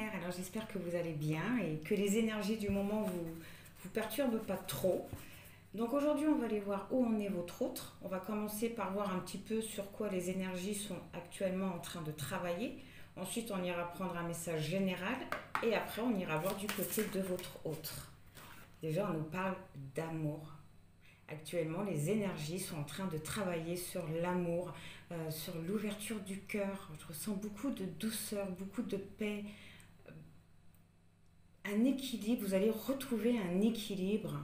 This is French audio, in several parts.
lunaire, alors j'espère que vous allez bien et que les énergies du moment vous perturbent pas trop. Donc aujourd'hui on va aller voir où en est votre autre. On va commencer par voir un petit peu sur quoi les énergies sont actuellement en train de travailler. Ensuite on ira prendre un message général et après on ira voir du côté de votre autre. Déjà on nous parle d'amour. Actuellement, les énergies sont en train de travailler sur l'amour, sur l'ouverture du cœur. Je ressens beaucoup de douceur, beaucoup de paix, un équilibre. Vous allez retrouver un équilibre.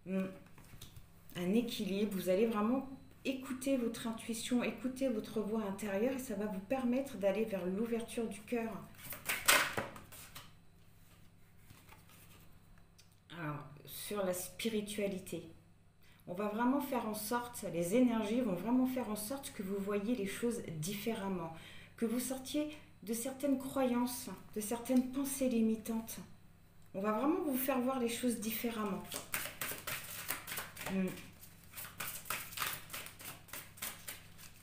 Un équilibre. Vous allez vraiment écouter votre intuition, écouter votre voix intérieure et ça va vous permettre d'aller vers l'ouverture du cœur. Alors, sur la spiritualité. On va vraiment faire en sorte, les énergies vont vraiment faire en sorte que vous voyez les choses différemment, que vous sortiez de certaines croyances, de certaines pensées limitantes. On va vraiment vous faire voir les choses différemment.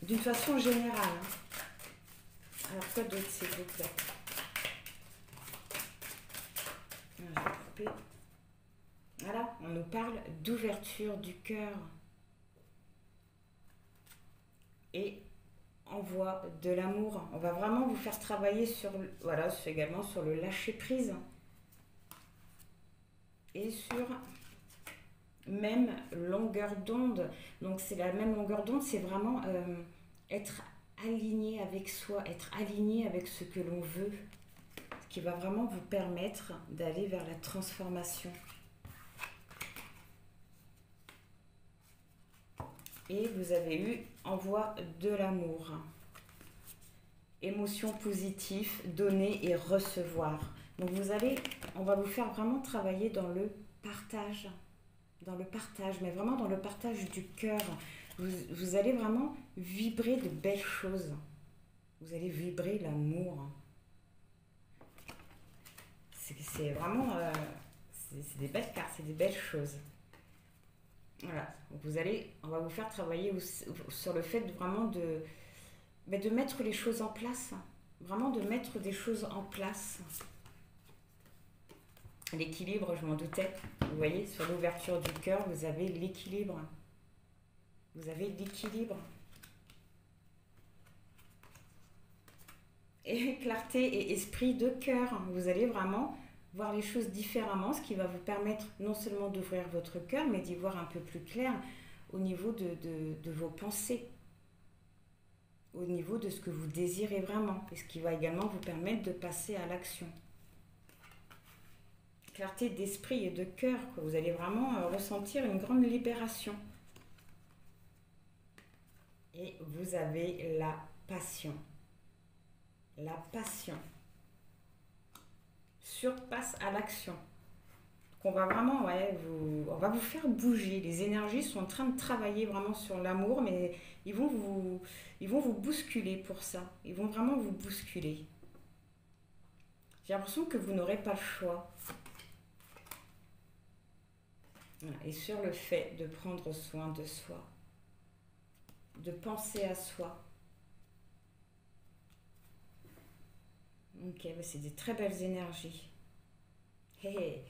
D'une façon générale. Alors quoi d'autre s'il vous plaît? Je vais couper. Voilà, on nous parle d'ouverture du cœur et envoi de l'amour. On va vraiment vous faire travailler sur, voilà, également sur le lâcher prise et sur même longueur d'onde. Donc c'est la même longueur d'onde, c'est vraiment être aligné avec soi, être aligné avec ce que l'on veut, ce qui va vraiment vous permettre d'aller vers la transformation. Et vous avez eu envoi de l'amour. Émotion positive, donner et recevoir. Donc on va vous faire vraiment travailler dans le partage. Dans le partage, mais vraiment dans le partage du cœur. Vous allez vraiment vibrer de belles choses. Vous allez vibrer l'amour. C'est vraiment... c'est des belles cartes, c'est des belles choses. Voilà, donc on va vous faire travailler sur le fait vraiment de mettre les choses en place, vraiment de mettre des choses en place. L'équilibre, je m'en doutais, vous voyez, sur l'ouverture du cœur, vous avez l'équilibre. Vous avez l'équilibre. Et clarté et esprit de cœur, vous allez vraiment voir les choses différemment, ce qui va vous permettre non seulement d'ouvrir votre cœur, mais d'y voir un peu plus clair au niveau de vos pensées, au niveau de ce que vous désirez vraiment, et ce qui va également vous permettre de passer à l'action. Clarté d'esprit et de cœur, quoi. Vous allez vraiment ressentir une grande libération. Et vous avez la passion. La passion surpasse à l'action. On va vraiment, on va vous faire bouger. Les énergies sont en train de travailler vraiment sur l'amour, mais ils vont vous bousculer pour ça. Ils vont vraiment vous bousculer. J'ai l'impression que vous n'aurez pas le choix. Voilà. Et sur le fait de prendre soin de soi, de penser à soi. Ok, c'est des très belles énergies. Hey,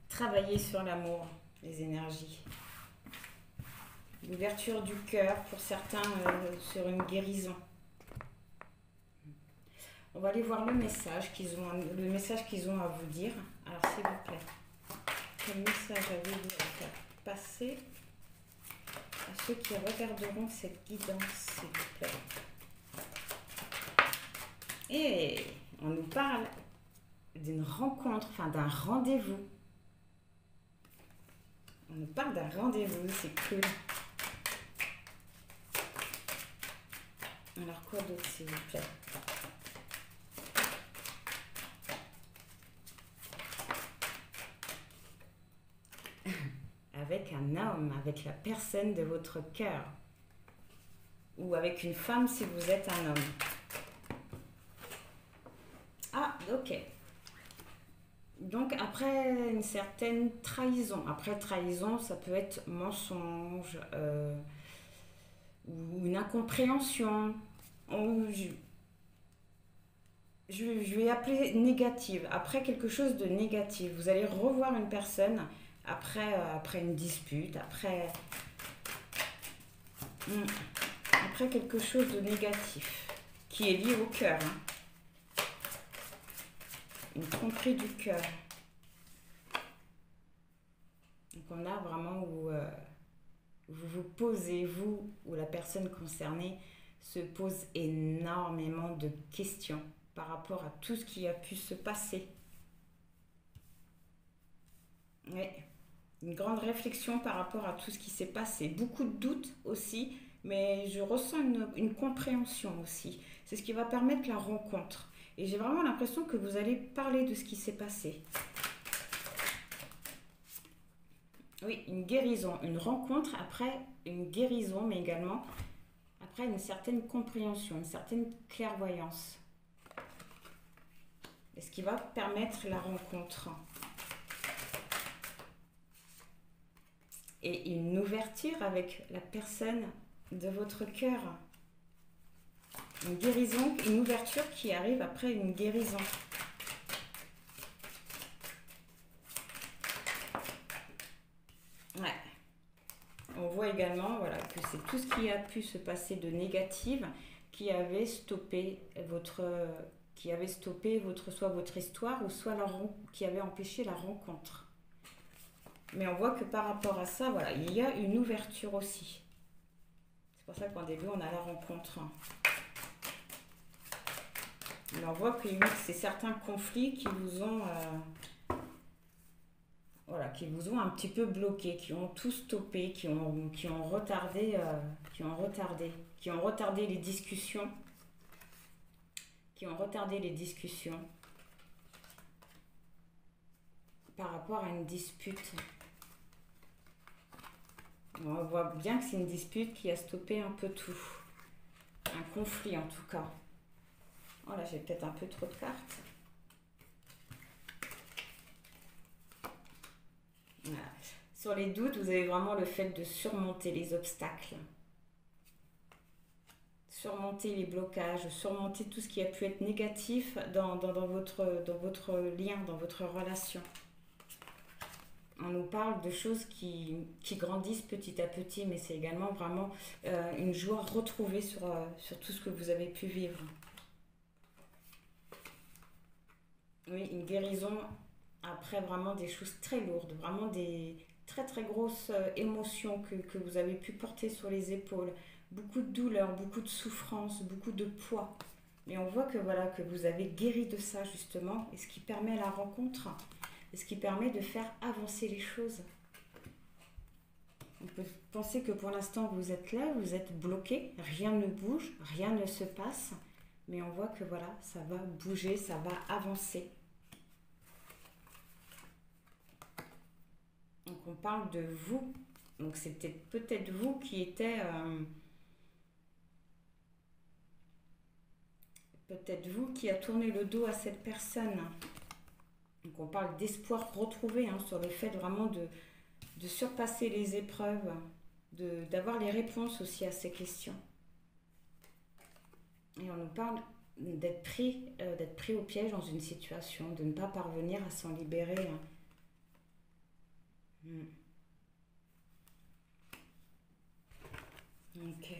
travailler sur l'amour, les énergies. L'ouverture du cœur, pour certains, sur une guérison. On va aller voir le message qu'ils ont à vous dire. Alors, s'il vous plaît, quel message avez-vous à faire passer à ceux qui regarderont cette guidance, s'il vous plaît? Et on nous parle d'une rencontre, enfin d'un rendez-vous. On nous parle d'un rendez-vous, c'est cool. Alors quoi d'autre, s'il vous plaît? Avec un homme, avec la personne de votre cœur. Ou avec une femme si vous êtes un homme. Ah, ok. Donc après une certaine trahison. Après trahison, ça peut être mensonge, ou une incompréhension. je vais appeler négative, après quelque chose de négatif. Vous allez revoir une personne après une dispute, hmm, après quelque chose de négatif qui est lié au cœur, hein. Une tromperie du cœur. Donc on a vraiment où vous vous posez, vous ou la personne concernée se pose énormément de questions par rapport à tout ce qui a pu se passer. Oui, une grande réflexion par rapport à tout ce qui s'est passé. Beaucoup de doutes aussi, mais je ressens une compréhension aussi. C'est ce qui va permettre la rencontre. Et j'ai vraiment l'impression que vous allez parler de ce qui s'est passé. Oui, une guérison, une rencontre après une guérison, mais également après une certaine compréhension, une certaine clairvoyance. Et ce qui va permettre la rencontre. Et une ouverture avec la personne de votre cœur. Une guérison, une ouverture qui arrive après une guérison. Ouais. On voit également voilà, que c'est tout ce qui a pu se passer de négatif qui avait stoppé soit votre histoire ou soit qui avait empêché la rencontre. Mais on voit que par rapport à ça, voilà, il y a une ouverture aussi. C'est pour ça qu'en début, on a la rencontre. Mais on voit que c'est certains conflits qui vous ont... voilà, qui vous ont un petit peu bloqué, qui ont tout stoppé, qui ont retardé les discussions, par rapport à une dispute. On voit bien que c'est une dispute qui a stoppé un peu tout. Un conflit en tout cas. Oh là, j'ai peut-être un peu trop de cartes. Voilà. Sur les doutes, vous avez vraiment le fait de surmonter les obstacles. Surmonter les blocages, surmonter tout ce qui a pu être négatif dans votre lien, dans votre relation. On nous parle de choses qui grandissent petit à petit, mais c'est également vraiment une joie retrouvée sur tout ce que vous avez pu vivre. Oui, une guérison après vraiment des choses très lourdes, vraiment des très très grosses émotions que vous avez pu porter sur les épaules. Beaucoup de douleur, beaucoup de souffrance, beaucoup de poids. Mais on voit que voilà, que vous avez guéri de ça justement, et ce qui permet la rencontre, et ce qui permet de faire avancer les choses. On peut penser que pour l'instant vous êtes là, vous êtes bloqué, rien ne bouge, rien ne se passe, mais on voit que voilà, ça va bouger, ça va avancer. Donc on parle de vous, donc c'était peut-être vous qui était peut-être vous qui a tourné le dos à cette personne. Donc on parle d'espoir retrouvé, hein, sur le fait vraiment de surpasser les épreuves, d'avoir les réponses aussi à ces questions. Et on nous parle d'être pris au piège dans une situation, de ne pas parvenir à s'en libérer. Hein. Ok.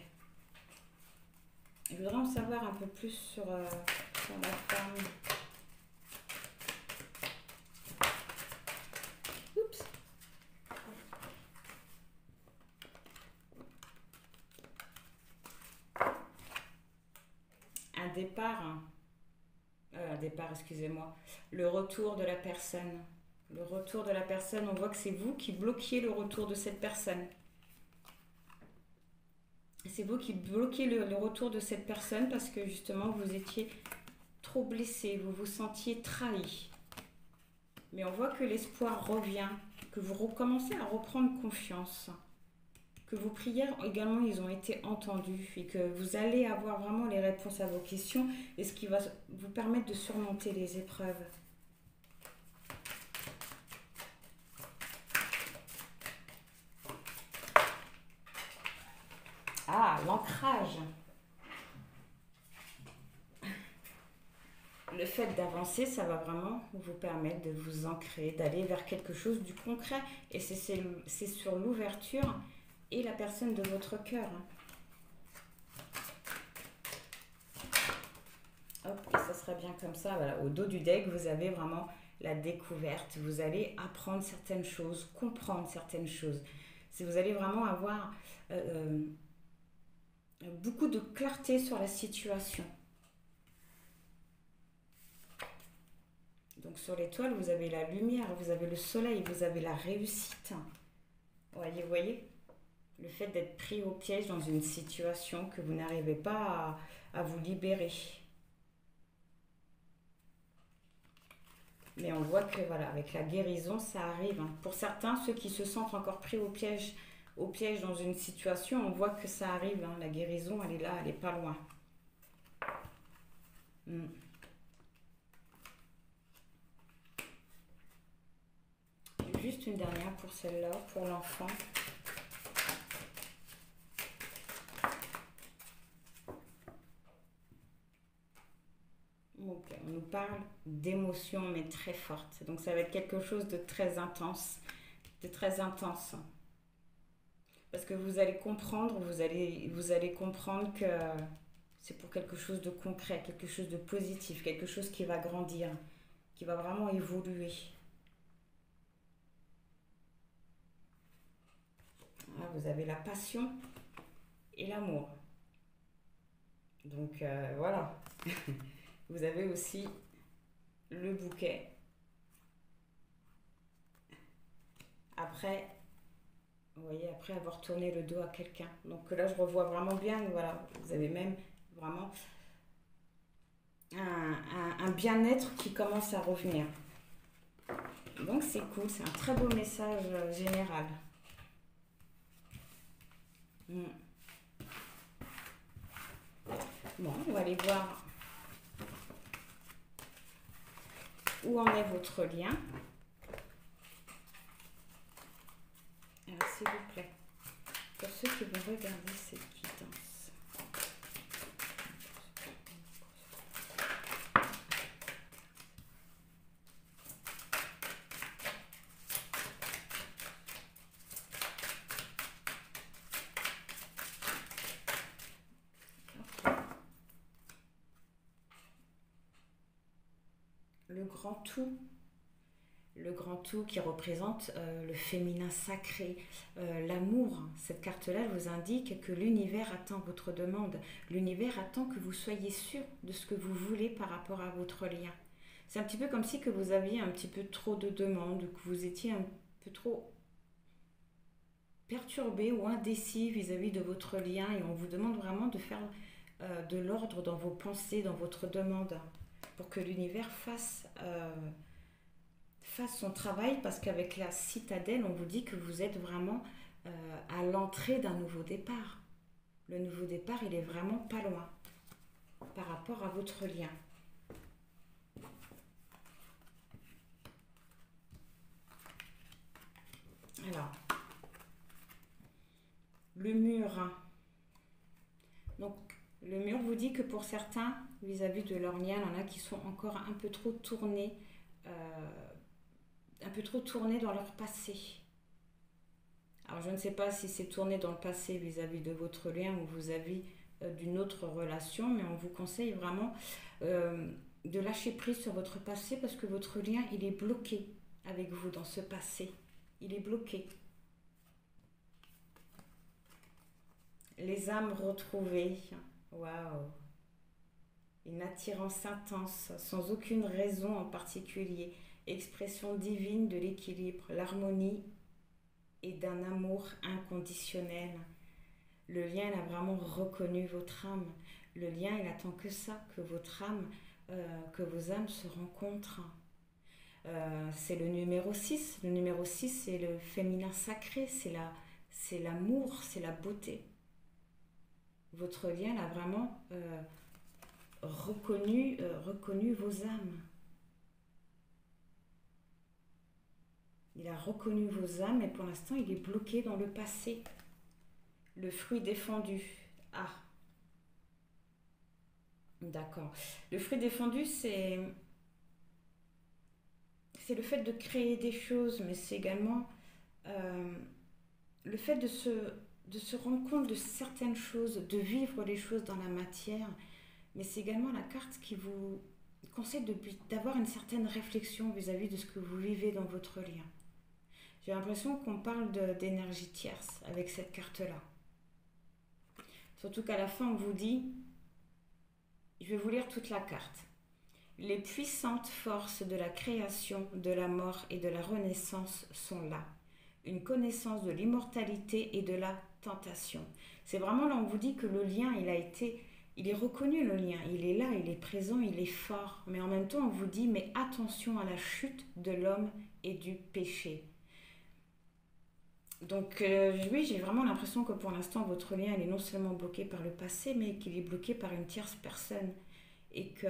Je voudrais en savoir un peu plus sur la femme. Oups. Un départ, excusez-moi. Le retour de la personne. Le retour de la personne, on voit que c'est vous qui bloquiez le retour de cette personne. C'est vous qui bloquez le retour de cette personne parce que justement vous étiez trop blessé, vous vous sentiez trahi. Mais on voit que l'espoir revient, que vous recommencez à reprendre confiance, que vos prières également ils ont été entendues et que vous allez avoir vraiment les réponses à vos questions et ce qui va vous permettre de surmonter les épreuves. Ah, l'ancrage. le fait d'avancer, ça va vraiment vous permettre de vous ancrer, d'aller vers quelque chose du concret. Et c'est sur l'ouverture et la personne de votre cœur. Hop, et ça sera bien comme ça. Voilà. Au dos du deck, vous avez vraiment la découverte. Vous allez apprendre certaines choses, comprendre certaines choses. Vous allez vraiment avoir beaucoup de clarté sur la situation. Donc sur l'étoile, vous avez la lumière, vous avez le soleil, vous avez la réussite. Vous voyez le fait d'être pris au piège dans une situation que vous n'arrivez pas à vous libérer. Mais on voit que voilà, avec la guérison, ça arrive. Pour certains, ceux qui se sentent encore pris au piège dans une situation, on voit que ça arrive. La guérison, elle est là, elle n'est pas loin. Juste une dernière pour celle-là, pour l'enfant. Okay. On nous parle d'émotions, mais très fortes. Donc ça va être quelque chose de très intense. Parce que vous allez comprendre, vous allez comprendre que c'est pour quelque chose de concret, quelque chose de positif, quelque chose qui va grandir, qui va vraiment évoluer. Là, vous avez la passion et l'amour. Donc voilà. Vous avez aussi le bouquet. Après, vous voyez, après avoir tourné le dos à quelqu'un. Donc là, je revois vraiment bien, voilà, vous avez même vraiment un bien-être qui commence à revenir. Donc c'est cool, c'est un très beau message général. Bon, on va aller voir où en est votre lien. Alors, s'il vous plaît, pour ceux qui vont regarder cette guidance. Le grand tout qui représente le féminin sacré, l'amour. Cette carte-là vous indique que l'univers attend votre demande. L'univers attend que vous soyez sûr de ce que vous voulez par rapport à votre lien. C'est un petit peu comme si que vous aviez un petit peu trop de demandes, que vous étiez un peu trop perturbé ou indécis vis-à-vis de votre lien et on vous demande vraiment de faire de l'ordre dans vos pensées, dans votre demande pour que l'univers fasse son travail parce qu'avec la citadelle, on vous dit que vous êtes vraiment à l'entrée d'un nouveau départ. Le nouveau départ, il est vraiment pas loin par rapport à votre lien. Alors, le mur. Donc, le mur vous dit que pour certains, vis-à-vis de leur lien, il y en a qui sont encore un peu trop tournés dans leur passé. Alors, je ne sais pas si c'est tourné dans le passé vis-à-vis de votre lien ou vis-à-vis d'une autre relation, mais on vous conseille vraiment de lâcher prise sur votre passé parce que votre lien, il est bloqué avec vous dans ce passé. Il est bloqué. Les âmes retrouvées. Waouh! Une attirance intense, sans aucune raison en particulier. Expression divine de l'équilibre, l'harmonie et d'un amour inconditionnel. Le lien, il a vraiment reconnu votre âme. Le lien, il attend que ça, que votre âme, que vos âmes se rencontrent. C'est le numéro 6. Le numéro 6, c'est le féminin sacré, c'est l'amour, c'est la beauté. Votre lien a vraiment reconnu vos âmes. Il a reconnu vos âmes et pour l'instant, il est bloqué dans le passé. Le fruit défendu. Ah. D'accord. Le fruit défendu, c'est le fait de créer des choses, mais c'est également euh, le fait de se rendre compte de certaines choses, de vivre les choses dans la matière, mais c'est également la carte qui vous conseille d'avoir une certaine réflexion vis-à-vis de ce que vous vivez dans votre lien. J'ai l'impression qu'on parle d'énergie tierce avec cette carte-là. Surtout qu'à la fin, on vous dit, je vais vous lire toute la carte. Les puissantes forces de la création, de la mort et de la renaissance sont là. Une connaissance de l'immortalité et de la tentation. C'est vraiment là où on vous dit que le lien, il est reconnu le lien, il est là, il est présent, il est fort. Mais en même temps, on vous dit, mais attention à la chute de l'homme et du péché. Donc oui, j'ai vraiment l'impression que pour l'instant, votre lien, il est non seulement bloqué par le passé, mais qu'il est bloqué par une tierce personne. Et que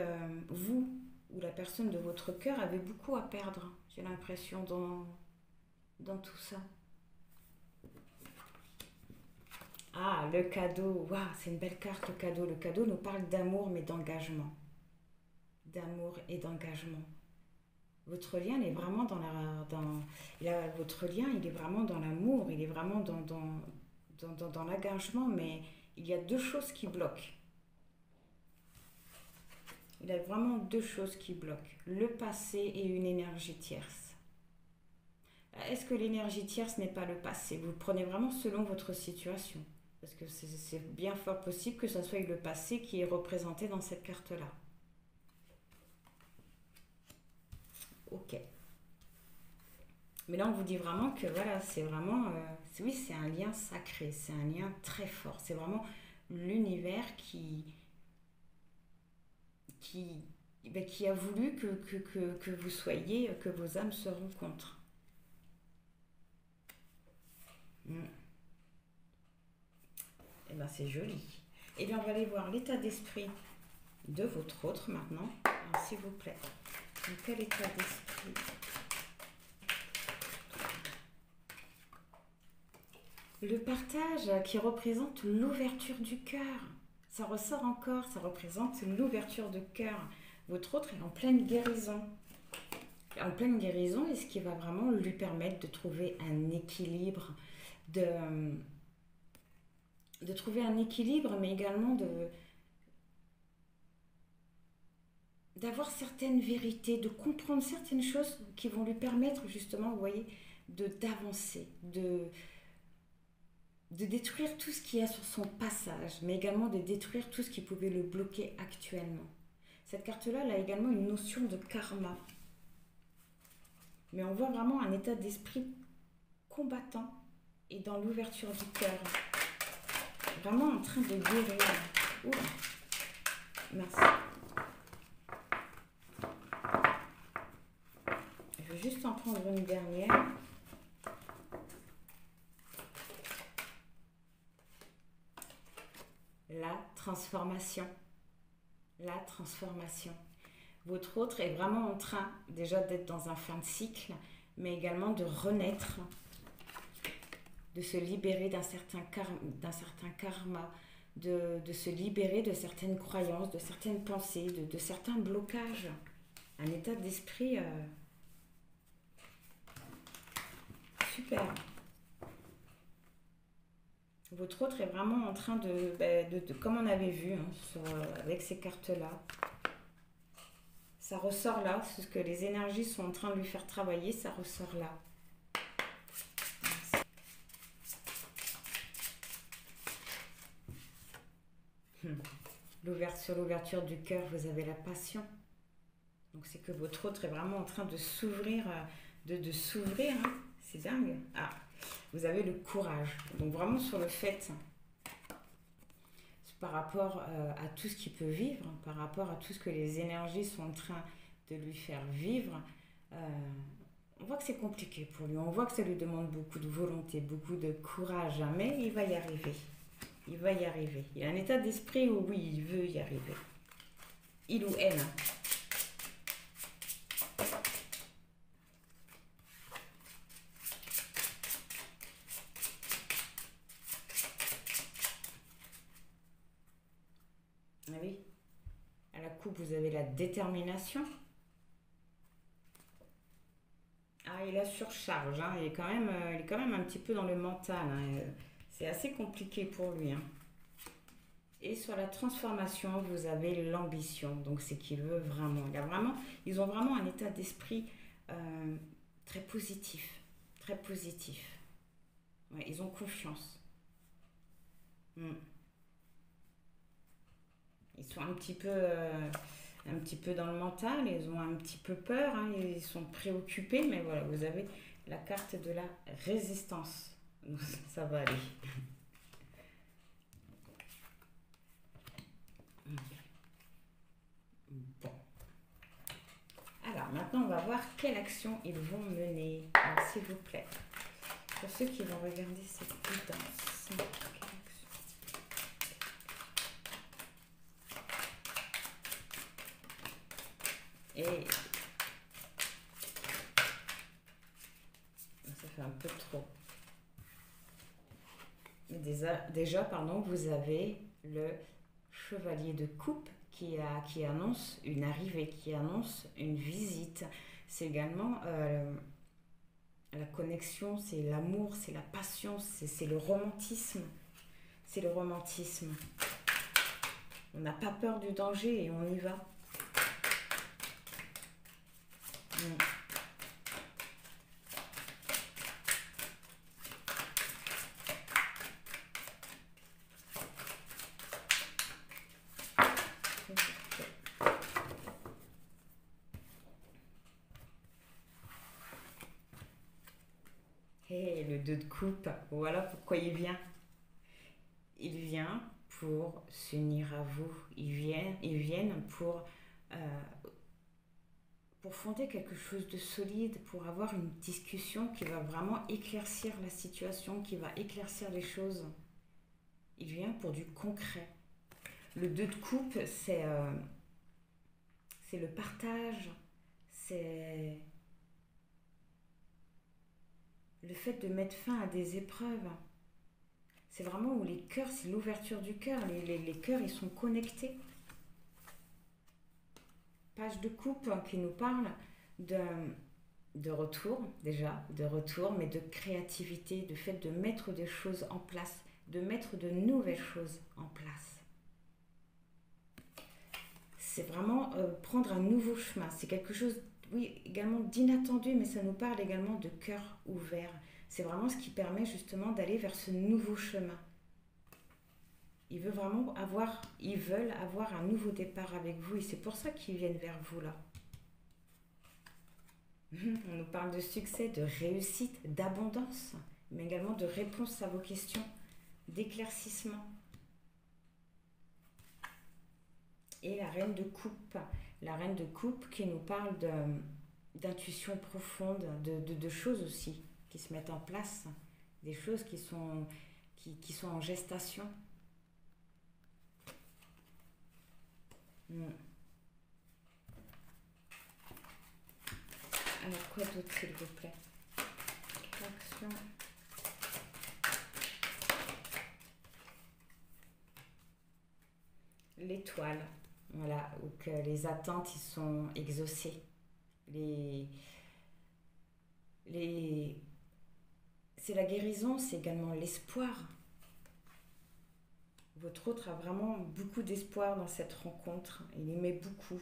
vous, ou la personne de votre cœur, avez beaucoup à perdre, j'ai l'impression, dans tout ça. Ah, le cadeau, waouh, c'est une belle carte, le cadeau. Le cadeau nous parle d'amour, mais d'engagement. D'amour et d'engagement. Votre lien, il est vraiment votre lien, il est vraiment dans l'amour, il est vraiment dans l'engagement, mais il y a deux choses qui bloquent. Il y a vraiment deux choses qui bloquent. Le passé et une énergie tierce. Est-ce que l'énergie tierce n'est pas le passé? Vous le prenez vraiment selon votre situation. Parce que c'est bien fort possible que ce soit le passé qui est représenté dans cette carte-là. Ok. Mais là, on vous dit vraiment que voilà, c'est vraiment, oui, c'est un lien sacré, c'est un lien très fort. C'est vraiment l'univers qui, qui a voulu que vous soyez, que vos âmes se rencontrent. Mm. Et bien, c'est joli. Et bien, on va aller voir l'état d'esprit de votre autre maintenant. S'il vous plaît. Dans quel état d'esprit? Le partage qui représente l'ouverture du cœur. Ça ressort encore, ça représente l'ouverture de cœur. Votre autre est en pleine guérison. En pleine guérison, et ce qui va vraiment lui permettre de trouver un équilibre, de trouver un équilibre, mais également d'avoir certaines vérités, de comprendre certaines choses qui vont lui permettre justement, vous voyez, d'avancer, de détruire tout ce qu'il y a sur son passage, mais également de détruire tout ce qui pouvait le bloquer actuellement. Cette carte-là, elle a également une notion de karma. Mais on voit vraiment un état d'esprit combattant et dans l'ouverture du cœur. Vraiment en train de guérir. Ouh. Merci. Je vais juste en prendre une dernière. La transformation. La transformation. Votre autre est vraiment en train déjà d'être dans un fin de cycle, mais également de renaître, de se libérer d'un certain karma, de se libérer de certaines croyances, de certaines pensées, de certains blocages. Un état d'esprit super. Votre autre est vraiment en train comme on avait vu avec ces cartes-là, ça ressort là, ce que les énergies sont en train de lui faire travailler, ça ressort là. Sur l'ouverture du cœur, vous avez la passion. Donc c'est que votre autre est vraiment en train de s'ouvrir, de s'ouvrir, hein. C'est dingue. Ah, vous avez le courage. Donc vraiment sur le fait, par rapport à tout ce qu'il peut vivre, par rapport à tout ce que les énergies sont en train de lui faire vivre, on voit que c'est compliqué pour lui. On voit que ça lui demande beaucoup de volonté, beaucoup de courage, hein, mais il va y arriver. Il va y arriver. Il a un état d'esprit où oui, il veut y arriver. Il ou elle. Ah oui. coupe, vous avez la détermination. Ah, il a surcharge, hein. Il est quand même un petit peu dans le mental, hein. C'est assez compliqué pour lui, hein. Et sur la transformation, vous avez l'ambition. Donc, c'est qu'il veut vraiment. Ils ont vraiment un état d'esprit très positif. Très positif. Ouais, ils ont confiance. Ils sont un petit peu dans le mental. Ils ont un petit peu peur, hein. Ils sont préoccupés. Mais voilà, vous avez la carte de la résistance. Ça va aller. Bon. Alors, maintenant, on va voir quelle action ils vont mener. Alors, s'il vous plaît, pour ceux qui vont regarder cette guidance, quelle action? Et ça fait un peu trop. Mais déjà, pardon, vous avez le chevalier de coupe qui annonce une arrivée, qui annonce une visite. C'est également la connexion, c'est l'amour, c'est la passion, c'est le romantisme. C'est le romantisme. On n'a pas peur du danger et on y va. Et le 2 de coupe, voilà pourquoi il vient. Il vient pour s'unir à vous. Ils viennent pour fonder quelque chose de solide, pour avoir une discussion qui va vraiment éclaircir la situation, qui va éclaircir les choses. Il vient pour du concret. Le 2 de coupe, c'est le partage, c'est le fait de mettre fin à des épreuves. C'est vraiment où les cœurs, c'est l'ouverture du cœur. Les cœurs, ils sont connectés. Page de coupe qui nous parle de retour, déjà, de retour, mais de créativité, de fait de mettre des choses en place, de mettre de nouvelles choses en place. C'est vraiment prendre un nouveau chemin. C'est quelque chose, oui, également d'inattendu, mais ça nous parle également de cœur ouvert. C'est vraiment ce qui permet justement d'aller vers ce nouveau chemin. Ils veulent avoir un nouveau départ avec vous et c'est pour ça qu'ils viennent vers vous là. On nous parle de succès, de réussite, d'abondance, mais également de réponse à vos questions, d'éclaircissement. Et la reine de coupe. La reine de coupe qui nous parle d'intuition profonde, de choses aussi qui se mettent en place, des choses qui sont en gestation. Alors quoi d'autre s'il vous plaît? Action. L'étoile, voilà, où que les attentes ils sont exaucées. C'est la guérison, c'est également l'espoir. Votre autre a vraiment beaucoup d'espoir dans cette rencontre. Il y met beaucoup.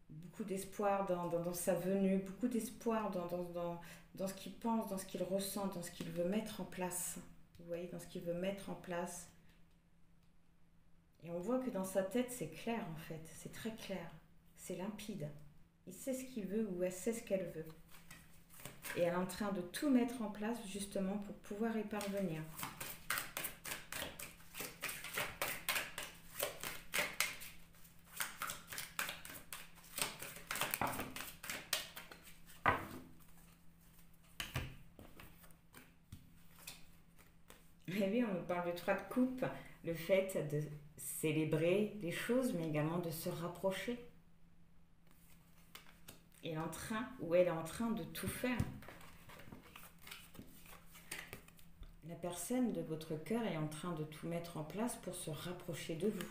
Beaucoup d'espoir dans sa venue, beaucoup d'espoir dans ce qu'il pense, dans ce qu'il ressent, dans ce qu'il veut mettre en place. Vous voyez, dans ce qu'il veut mettre en place. Et on voit que dans sa tête, c'est clair en fait. C'est très clair. C'est limpide. Il sait ce qu'il veut ou elle sait ce qu'elle veut. Et elle est en train de tout mettre en place justement pour pouvoir y parvenir. Et oui, on nous parle de 3 de coupe, le fait de célébrer les choses, mais également de se rapprocher. Elle est en train de tout faire. La personne de votre cœur est en train de tout mettre en place pour se rapprocher de vous.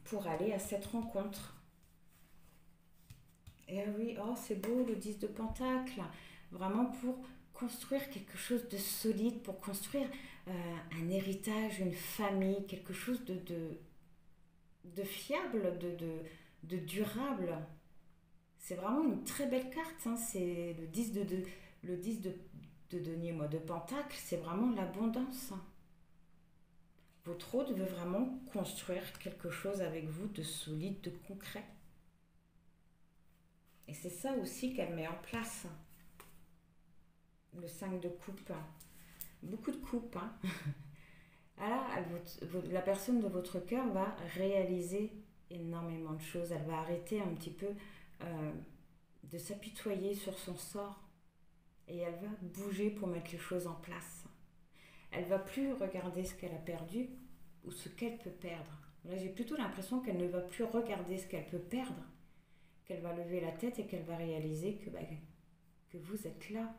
pour aller à cette rencontre. Et oui, oh c'est beau le 10 de Pentacle, vraiment pour construire quelque chose de solide, pour construire un héritage, une famille, quelque chose de fiable, de durable. C'est vraiment une très belle carte, hein. C'est le 10 de denier, moi, de Pentacle, c'est vraiment l'abondance. Votre hôte veut vraiment construire quelque chose avec vous de solide, de concret. Et c'est ça aussi qu'elle met en place. Le 5 de coupe. Beaucoup de coupes. Hein. Alors, la personne de votre cœur va réaliser énormément de choses. Elle va arrêter un petit peu de s'apitoyer sur son sort. Et elle va bouger pour mettre les choses en place. Elle ne va plus regarder ce qu'elle a perdu ou ce qu'elle peut perdre. Là, j'ai plutôt l'impression qu'elle ne va plus regarder ce qu'elle peut perdre, qu'elle va lever la tête et qu'elle va réaliser que vous êtes là.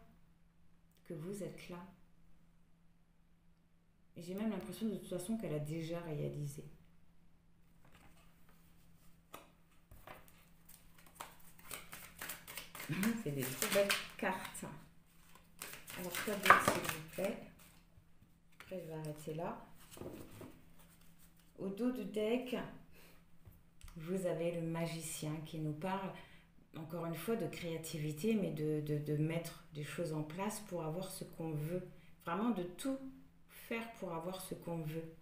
Que vous êtes là. Et j'ai même l'impression de toute façon qu'elle a déjà réalisé. C'est des trop belles cartes. Alors, quoi d'autre, s'il vous plaît? Après, je vais arrêter là. Au dos du deck, vous avez le magicien qui nous parle, encore une fois, de créativité, mais de mettre des choses en place pour avoir ce qu'on veut. Vraiment de tout faire pour avoir ce qu'on veut.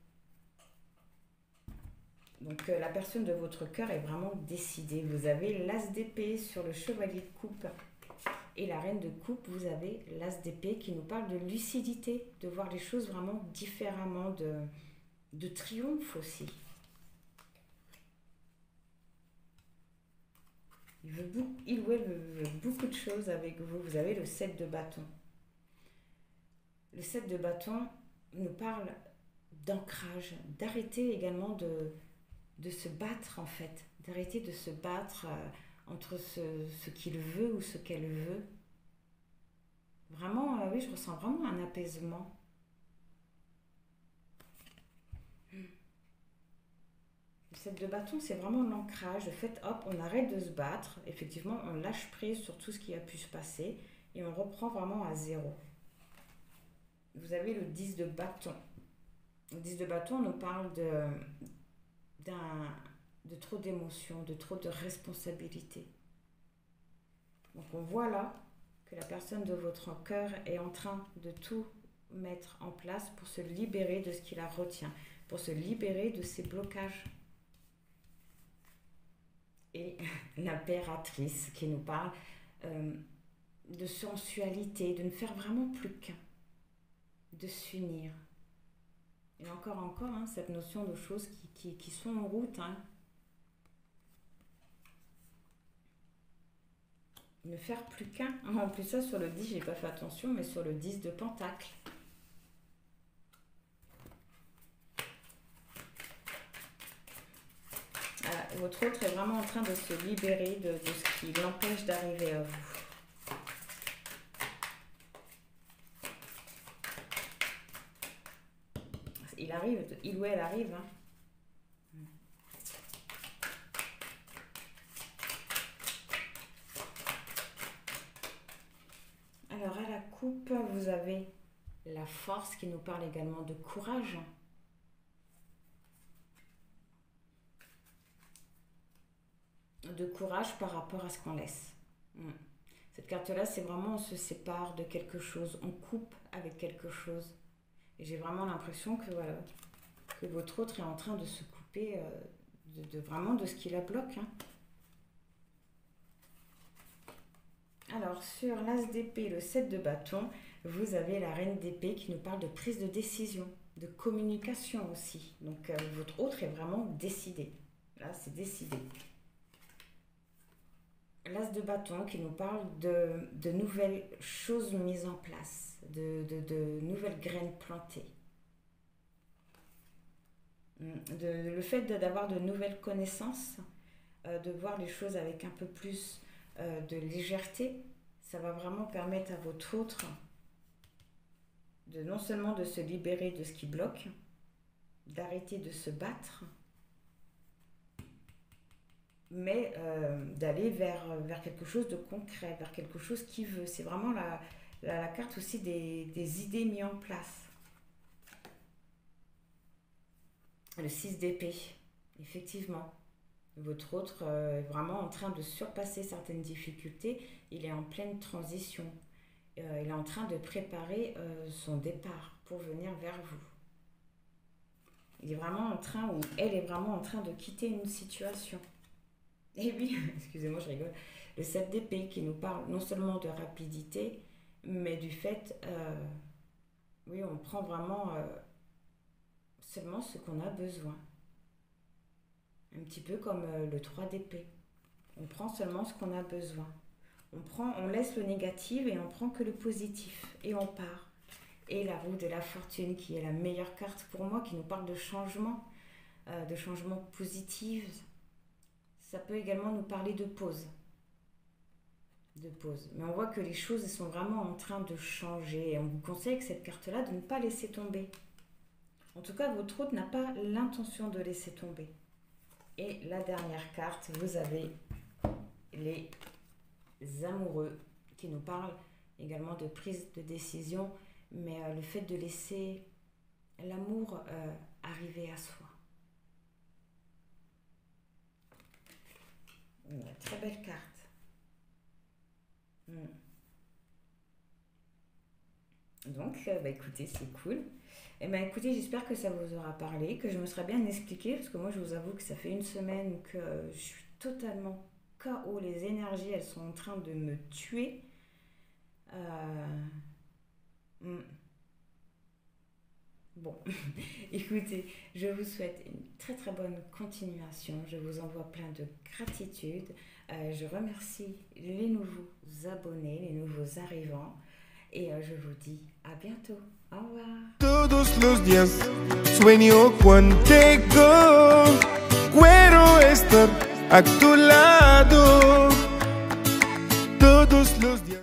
Donc, la personne de votre cœur est vraiment décidée. Vous avez l'as d'épée sur le chevalier de coupe. Et la reine de coupe, vous avez l'as d'épée qui nous parle de lucidité, de voir les choses vraiment différemment, de triomphe aussi. Il ou elle veut beaucoup de choses avec vous. Vous avez le 7 de bâton. Le 7 de bâton nous parle d'ancrage, d'arrêter également de se battre en fait, d'arrêter de se battre entre ce qu'il veut ou ce qu'elle veut. Vraiment, oui, je ressens vraiment un apaisement. Le 7 de bâton, c'est vraiment l'ancrage. Le fait, hop, on arrête de se battre. Effectivement, on lâche prise sur tout ce qui a pu se passer et on reprend vraiment à zéro. Vous avez le 10 de bâton. Le 10 de bâton nous parle de trop d'émotions, de trop de responsabilités. Donc on voit là que la personne de votre cœur est en train de tout mettre en place pour se libérer de ce qui la retient, pour se libérer de ses blocages. Et l'impératrice qui nous parle de sensualité, de ne faire vraiment plus qu'un, de s'unir. Et encore, hein, cette notion de choses qui sont en route. Hein. Ne faire plus qu'un. En plus, ça, sur le 10, j'ai pas fait attention, mais sur le 10 de Pentacle. Voilà, votre autre est vraiment en train de se libérer de ce qui l'empêche d'arriver à vous. Il arrive, il ou elle arrive. Hein. Alors, à la coupe, vous avez la force qui nous parle également de courage. De courage par rapport à ce qu'on laisse. Cette carte-là, c'est vraiment on se sépare de quelque chose, on coupe avec quelque chose. Et j'ai vraiment l'impression que, voilà, que votre autre est en train de se couper vraiment de ce qui la bloque. Hein. Alors, sur l'as d'épée, le 7 de bâton, vous avez la reine d'épée qui nous parle de prise de décision, de communication aussi. Donc, votre autre est vraiment décidé. Là, c'est décidé. L'as de bâton qui nous parle de nouvelles choses mises en place, de nouvelles graines plantées. Le fait d'avoir de nouvelles connaissances, de voir les choses avec un peu plus de légèreté, ça va vraiment permettre à votre autre non seulement de se libérer de ce qui bloque, d'arrêter de se battre, mais d'aller vers quelque chose de concret, vers quelque chose qui veut. C'est vraiment la carte aussi des idées mises en place. Le 6 d'épée, effectivement. Votre autre est vraiment en train de surpasser certaines difficultés. Il est en pleine transition. Il est en train de préparer son départ pour venir vers vous. Il est vraiment en train, ou elle est vraiment en train de quitter une situation. Et oui, excusez-moi, je rigole. Le 7 d'épée qui nous parle non seulement de rapidité, mais du fait, oui, on prend vraiment seulement ce qu'on a besoin. Un petit peu comme le 3 d'épée. On prend seulement ce qu'on a besoin. On laisse le négatif et on prend que le positif. Et on part. Et la roue de la fortune qui est la meilleure carte pour moi, qui nous parle de changement positif. Ça peut également nous parler de pause. Mais on voit que les choses sont vraiment en train de changer. Et on vous conseille avec cette carte-là de ne pas laisser tomber. En tout cas, votre hôte n'a pas l'intention de laisser tomber. Et la dernière carte, vous avez les amoureux qui nous parlent également de prise de décision, mais le fait de laisser l'amour arriver à soi. Une très belle carte. Donc, écoutez, c'est cool. Eh bien, écoutez, j'espère que ça vous aura parlé, que je me serai bien expliquée, parce que moi, je vous avoue que ça fait une semaine que je suis totalement KO. Les énergies, elles sont en train de me tuer. Bon, écoutez, je vous souhaite une très très bonne continuation. Je vous envoie plein de gratitude. Je remercie les nouveaux abonnés, les nouveaux arrivants. Et je vous dis à bientôt. Au revoir. Todos los días sueño contigo. Quiero estar a tu lado. Todos los